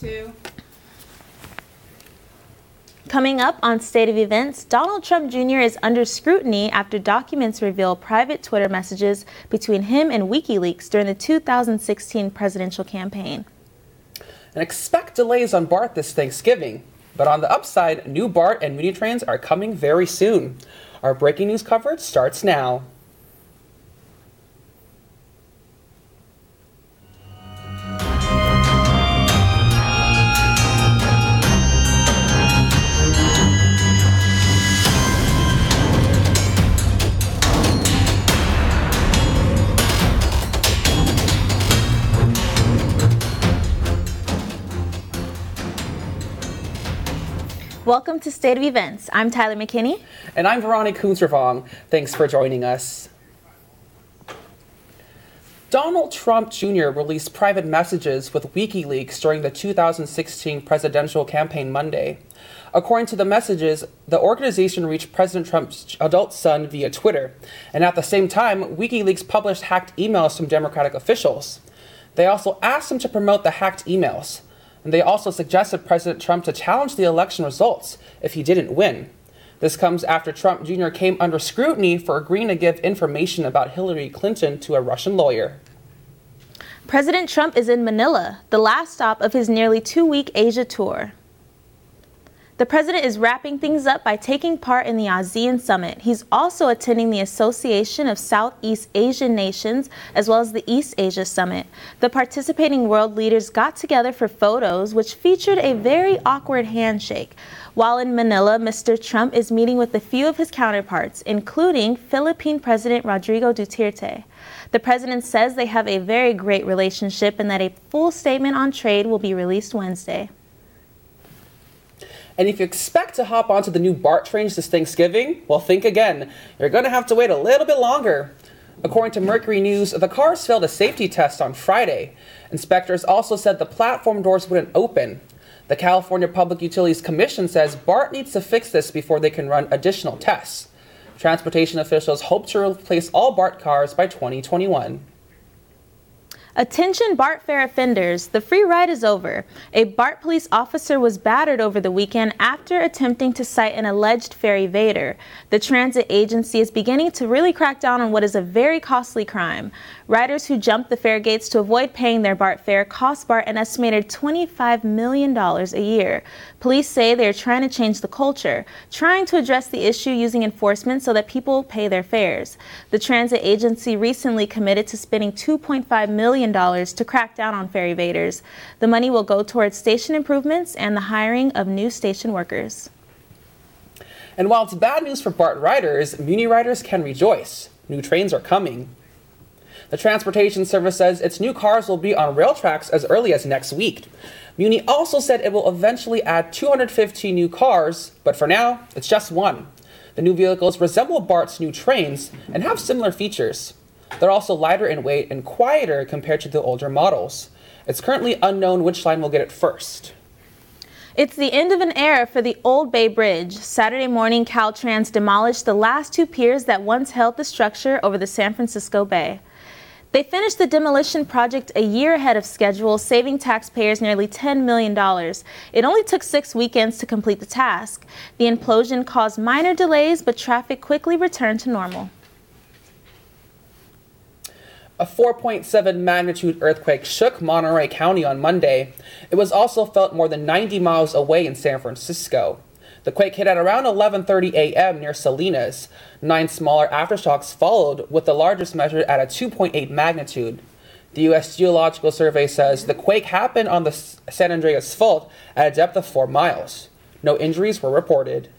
2. Coming up on State of Events, Donald Trump Jr. is under scrutiny after documents reveal private Twitter messages between him and WikiLeaks during the 2016 presidential campaign. And expect delays on BART this Thanksgiving. But on the upside, new BART and Muni trains are coming very soon. Our breaking news coverage starts now. Welcome to State of Events. I'm Tyler McKinney. And I'm Veronica Kunzervong. Thanks for joining us. Donald Trump Jr. released private messages with WikiLeaks during the 2016 presidential campaign Monday. According to the messages, the organization reached President Trump's adult son via Twitter, and at the same time, WikiLeaks published hacked emails from Democratic officials. They also asked him to promote the hacked emails, and they also suggested President Trump to challenge the election results if he didn't win. This comes after Trump Jr. came under scrutiny for agreeing to give information about Hillary Clinton to a Russian lawyer. President Trump is in Manila, the last stop of his nearly 2-week Asia tour. The president is wrapping things up by taking part in the ASEAN summit. He's also attending the Association of Southeast Asian Nations as well as the East Asia Summit. The participating world leaders got together for photos, which featured a very awkward handshake. While in Manila, Mr. Trump is meeting with a few of his counterparts, including Philippine President Rodrigo Duterte. The president says they have a very great relationship and that a full statement on trade will be released Wednesday. And if you expect to hop onto the new BART trains this Thanksgiving, well, think again. You're going to have to wait a little bit longer. According to Mercury News, the cars failed a safety test on Friday. Inspectors also said the platform doors wouldn't open. The California Public Utilities Commission says BART needs to fix this before they can run additional tests. Transportation officials hope to replace all BART cars by 2021. Attention BART fare offenders, the free ride is over. A BART police officer was battered over the weekend after attempting to cite an alleged fare evader. The transit agency is beginning to really crack down on what is a very costly crime. Riders who jump the fare gates to avoid paying their BART fare cost BART an estimated $25 million a year. Police say they are trying to change the culture, trying to address the issue using enforcement so that people pay their fares. The transit agency recently committed to spending $2.5 million to crack down on fare evaders. The money will go towards station improvements and the hiring of new station workers. And while it's bad news for BART riders, Muni riders can rejoice. New trains are coming. The Transportation Service says its new cars will be on rail tracks as early as next week. Muni also said it will eventually add 215 new cars, but for now, it's just one. The new vehicles resemble BART's new trains and have similar features. They're also lighter in weight and quieter compared to the older models. It's currently unknown which line will get it first. It's the end of an era for the Old Bay Bridge. Saturday morning, Caltrans demolished the last 2 piers that once held the structure over the San Francisco Bay. They finished the demolition project a year ahead of schedule, saving taxpayers nearly $10 million. It only took 6 weekends to complete the task. The implosion caused minor delays, but traffic quickly returned to normal. A 4.7 magnitude earthquake shook Monterey County on Monday. It was also felt more than 90 miles away in San Francisco. The quake hit at around 11:30 a.m. near Salinas. 9 smaller aftershocks followed, with the largest measured at a 2.8 magnitude. The U.S. Geological Survey says the quake happened on the San Andreas Fault at a depth of 4 miles. No injuries were reported.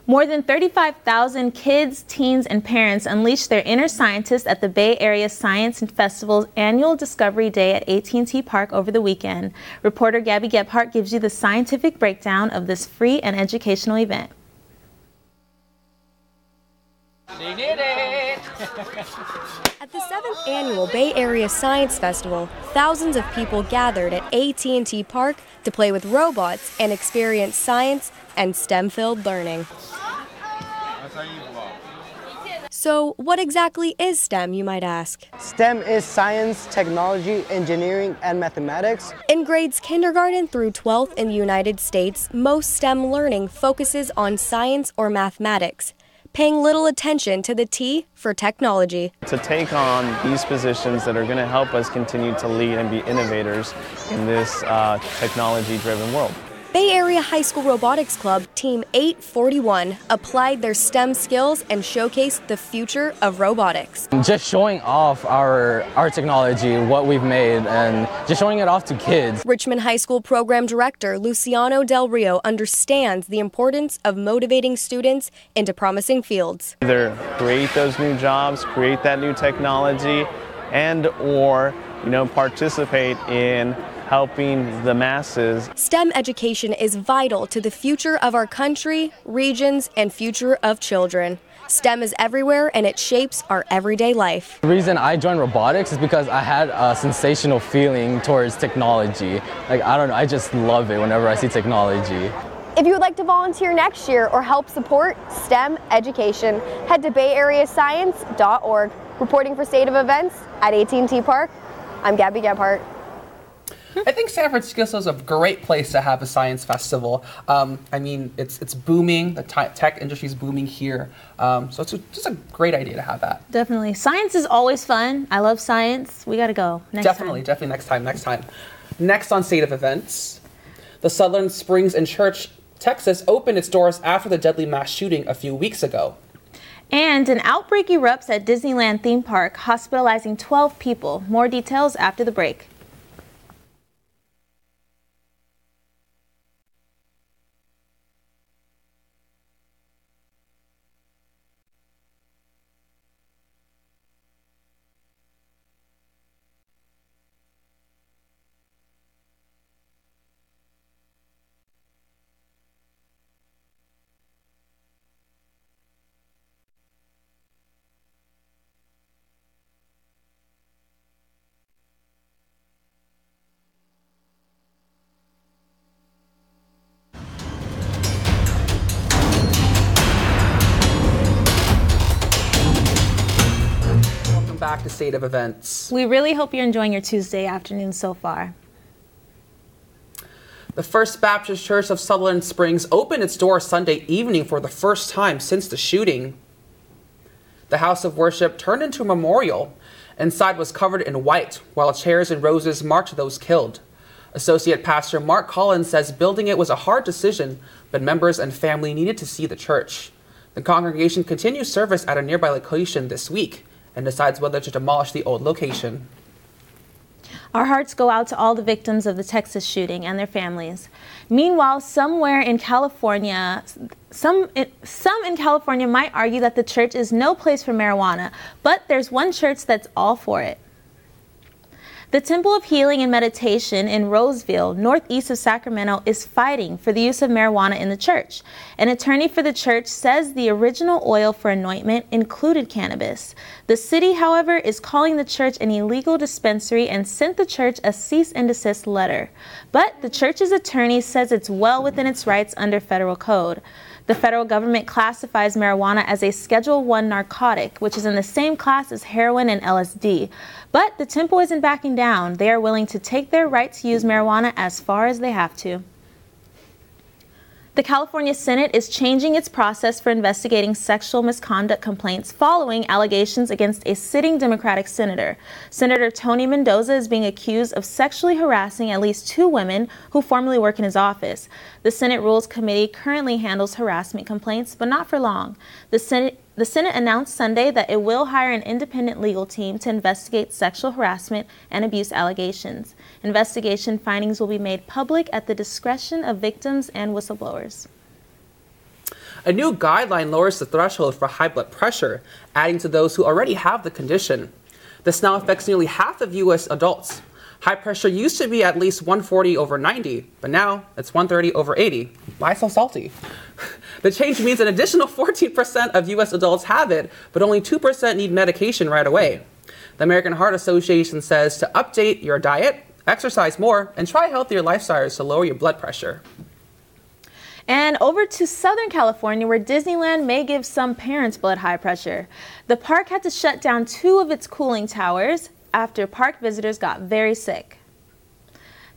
More than 35,000 kids, teens, and parents unleashed their inner scientists at the Bay Area Science Festival's annual Discovery Day at AT&T Park over the weekend. Reporter Gabby Gebhardt gives you the scientific breakdown of this free and educational event. She did it! At the 7th annual Bay Area Science Festival, thousands of people gathered at AT&T Park to play with robots and experience science and STEM-filled learning. That's how you vlog. So, what exactly is STEM, you might ask? STEM is science, technology, engineering, and mathematics. In grades kindergarten through 12th in the United States, most STEM learning focuses on science or mathematics, paying little attention to the T for technology. To take on these positions that are going to help us continue to lead and be innovators in this technology-driven world. Bay Area High School Robotics Club Team 841 applied their STEM skills and showcased the future of robotics. Just showing off our technology, what we've made, and just showing it off to kids. Richmond High School Program Director Luciano Del Rio understands the importance of motivating students into promising fields. Either create those new jobs, create that new technology, and or participate in helping the masses. STEM education is vital to the future of our country, regions, and future of children. STEM is everywhere and it shapes our everyday life. The reason I joined robotics is because I had a sensational feeling towards technology. I don't know, I just love it whenever I see technology. If you would like to volunteer next year or help support STEM education, head to bayareascience.org. Reporting for State of Events at AT&T Park, I'm Gabby Gebhardt. I think San Francisco is a great place to have a science festival. It's booming. The tech industry is booming here. So it's just a great idea to have that. Definitely. Science is always fun. I love science. We got to go next time. Definitely next time. Next on State of Events, the Sutherland Springs in Church, Texas opened its doors after the deadly mass shooting a few weeks ago. And an outbreak erupts at Disneyland theme park, hospitalizing 12 people. More details after the break. Back to State of Events. We really hope you're enjoying your Tuesday afternoon so far. The First Baptist Church of Sutherland Springs opened its doors Sunday evening for the first time since the shooting. The house of worship turned into a memorial. Inside was covered in white, while chairs and roses marked those killed. Associate Pastor Mark Collins says building it was a hard decision, but members and family needed to see the church. The congregation continues service at a nearby location this week and decides whether to demolish the old location. Our hearts go out to all the victims of the Texas shooting and their families. Meanwhile, somewhere in California, some in California might argue that the church is no place for marijuana, but there's one church that's all for it. The Temple of Healing and Meditation in Roseville, northeast of Sacramento, is fighting for the use of marijuana in the church. An attorney for the church says the original oil for anointment included cannabis. The city, however, is calling the church an illegal dispensary and sent the church a cease and desist letter. But the church's attorney says it's well within its rights under federal code. The federal government classifies marijuana as a Schedule I narcotic, which is in the same class as heroin and LSD. But the temple isn't backing down. They are willing to take their right to use marijuana as far as they have to. The California Senate is changing its process for investigating sexual misconduct complaints following allegations against a sitting Democratic senator. Senator Tony Mendoza is being accused of sexually harassing at least 2 women who formerly work in his office. The Senate Rules Committee currently handles harassment complaints, but not for long. The Senate announced Sunday that it will hire an independent legal team to investigate sexual harassment and abuse allegations. Investigation findings will be made public at the discretion of victims and whistleblowers. A new guideline lowers the threshold for high blood pressure, adding to those who already have the condition. This now affects nearly half of U.S. adults. High pressure used to be at least 140/90, but now it's 130/80. Why so salty? The change means an additional 14% of U.S. adults have it, but only 2% need medication right away. The American Heart Association says to update your diet, exercise more, and try healthier lifestyles to lower your blood pressure. And over to Southern California, where Disneyland may give some parents blood high pressure. The park had to shut down 2 of its cooling towers after park visitors got very sick.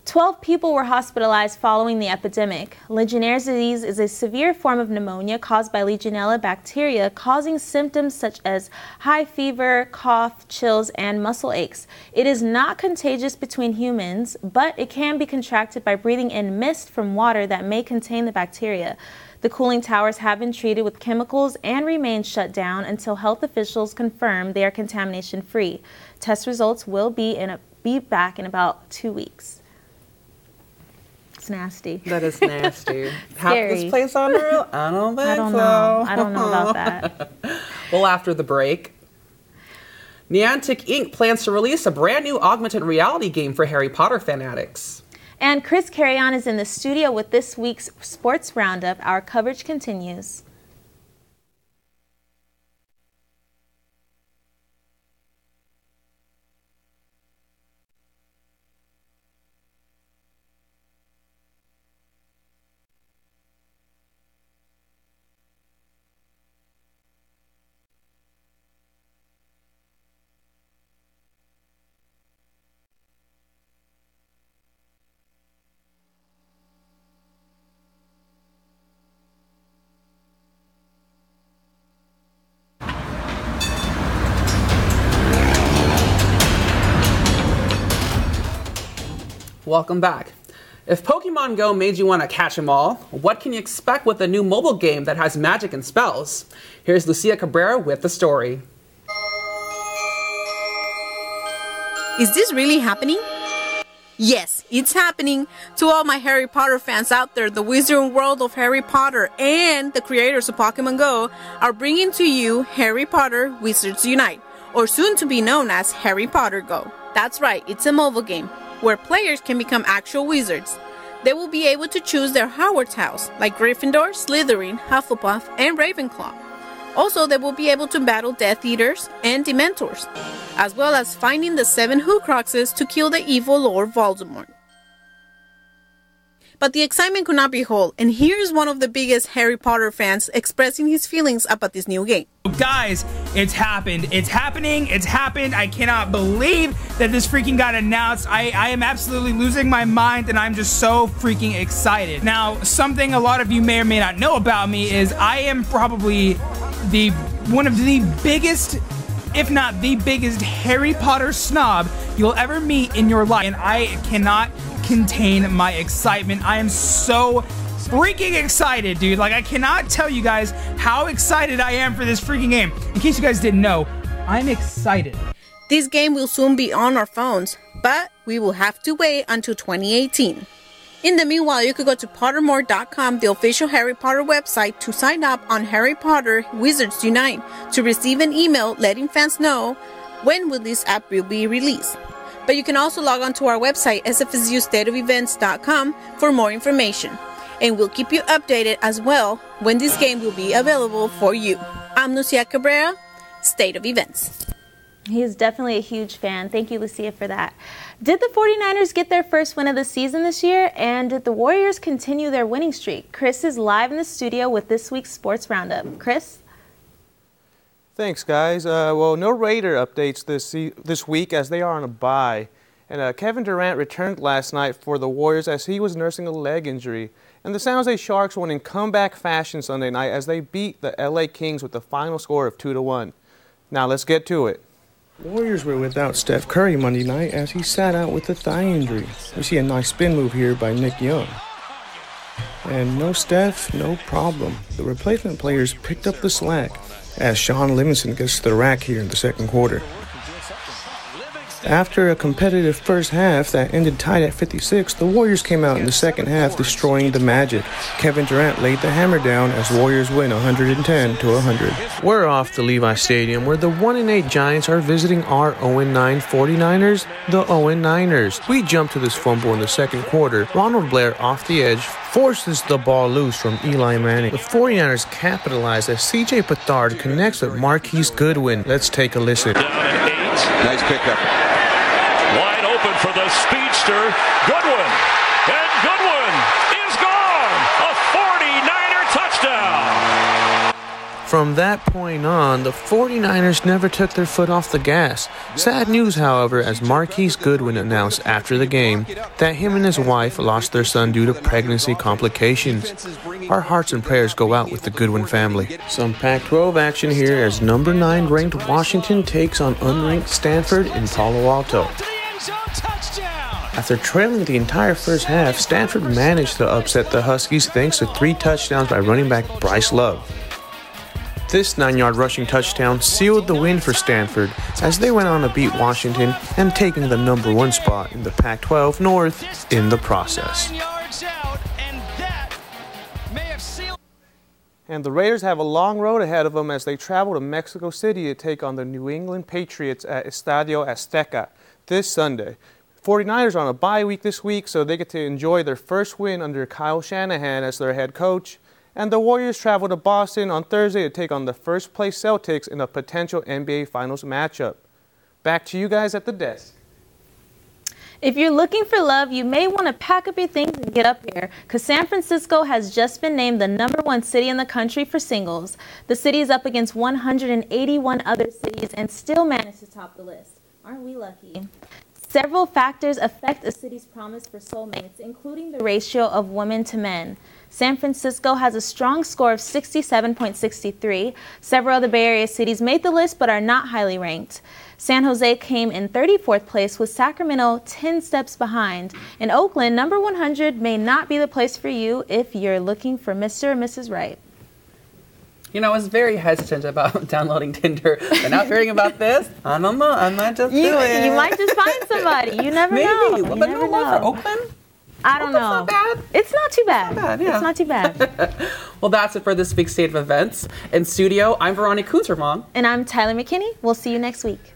12 people were hospitalized following the epidemic. Legionnaire's disease is a severe form of pneumonia caused by Legionella bacteria, causing symptoms such as high fever, cough, chills, and muscle aches. It is not contagious between humans, but it can be contracted by breathing in mist from water that may contain the bacteria. The cooling towers have been treated with chemicals and remain shut down until health officials confirm they are contamination-free. Test results will be back in about 2 weeks. It's nasty. That is nasty. Half Scary. this place on real? I don't think so. I don't know about that. Well, after the break, Niantic Inc. plans to release a brand new augmented reality game for Harry Potter fanatics. And Chris Carrion is in the studio with this week's Sports Roundup. Our coverage continues. Welcome back. If Pokemon Go made you want to catch them all, what can you expect with a new mobile game that has magic and spells? Here's Lucia Cabrera with the story. Is this really happening? Yes, it's happening. To all my Harry Potter fans out there, the Wizarding World of Harry Potter and the creators of Pokemon Go are bringing to you Harry Potter Wizards Unite, or soon to be known as Harry Potter Go. That's right, it's a mobile game where players can become actual wizards. They will be able to choose their Hogwarts house, like Gryffindor, Slytherin, Hufflepuff, and Ravenclaw. Also, they will be able to battle Death Eaters and Dementors, as well as finding the 7 Horcruxes to kill the evil Lord Voldemort. But the excitement could not be held, and here's one of the biggest Harry Potter fans expressing his feelings about this new game. Guys, it's happened. It's happening. It's happened. I cannot believe that this freaking got announced. I am absolutely losing my mind, and I'm just so freaking excited. Now, something a lot of you may or may not know about me is I am probably one of the biggest, if not the biggest, Harry Potter snob you'll ever meet in your life, and I cannot contain my excitement. I am so freaking excited, dude. Like, I cannot tell you guys how excited I am for this freaking game. In case you guys didn't know, I'm excited. This game will soon be on our phones, but we will have to wait until 2018. In the meanwhile, you could go to Pottermore.com, the official Harry Potter website, to sign up on Harry Potter Wizards Unite to receive an email letting fans know when will this app will be released. But you can also log on to our website, sfsustateofevents.com, for more information. And we'll keep you updated as well when this game will be available for you. I'm Lucia Cabrera, State of Events. He is definitely a huge fan. Thank you, Lucia, for that. Did the 49ers get their first win of the season this year? And did the Warriors continue their winning streak? Chris is live in the studio with this week's Sports Roundup. Chris? Thanks, guys. Well, no Raider updates this week as they are on a bye. And Kevin Durant returned last night for the Warriors as he was nursing a leg injury. And the San Jose Sharks won in comeback fashion Sunday night as they beat the LA Kings with the final score of 2-1. Now let's get to it. Warriors were without Steph Curry Monday night as he sat out with a thigh injury. We see a nice spin move here by Nick Young. And no Steph, no problem. The replacement players picked up the slack as Sean Livingston gets to the rack here in the second quarter. After a competitive first half that ended tied at 56, the Warriors came out in the second half destroying the Magic. Kevin Durant laid the hammer down as Warriors win 110-100. We're off to Levi Stadium where the 1-8 Giants are visiting our 0-9 49ers, the 0-9ers. We jump to this fumble in the second quarter. Ronald Blair off the edge forces the ball loose from Eli Manning. The 49ers capitalize as C.J. Beathard connects with Marquise Goodwin. Let's take a listen. Nice pickup. Wide open for the speedster, Goodwin. And Goodwin is gone. A From that point on, the 49ers never took their foot off the gas. Sad news, however, as Marquise Goodwin announced after the game that him and his wife lost their son due to pregnancy complications. Our hearts and prayers go out with the Goodwin family. Some Pac-12 action here as number 9 ranked Washington takes on unranked Stanford in Palo Alto. After trailing the entire first half, Stanford managed to upset the Huskies thanks to 3 touchdowns by running back Bryce Love. This 9-yard rushing touchdown sealed the win for Stanford as they went on to beat Washington and taking the number 1 spot in the Pac-12 North in the process. And the Raiders have a long road ahead of them as they travel to Mexico City to take on the New England Patriots at Estadio Azteca this Sunday. 49ers are on a bye week this week, so they get to enjoy their first win under Kyle Shanahan as their head coach. And the Warriors travel to Boston on Thursday to take on the first-place Celtics in a potential NBA Finals matchup. Back to you guys at the desk. If you're looking for love, you may want to pack up your things and get up here, because San Francisco has just been named the #1 city in the country for singles. The city is up against 181 other cities and still managed to top the list. Aren't we lucky? Several factors affect a city's promise for soulmates, including the ratio of women to men. San Francisco has a strong score of 67.63. Several other Bay Area cities made the list but are not highly ranked. San Jose came in 34th place with Sacramento 10 steps behind. In Oakland, number 100 may not be the place for you if you're looking for Mr. or Mrs. Right. You know, I was very hesitant about downloading Tinder, but now hearing about this, I don't know, I might just do it. You might just find somebody. You never know. Maybe. But no more for Oakland? I don't know. Not bad. It's not too bad. It's not bad, yeah. It's not too bad. Well, that's it for this week's State of Events. In studio, I'm Veronica Kuterman. And I'm Tyler McKinney. We'll see you next week.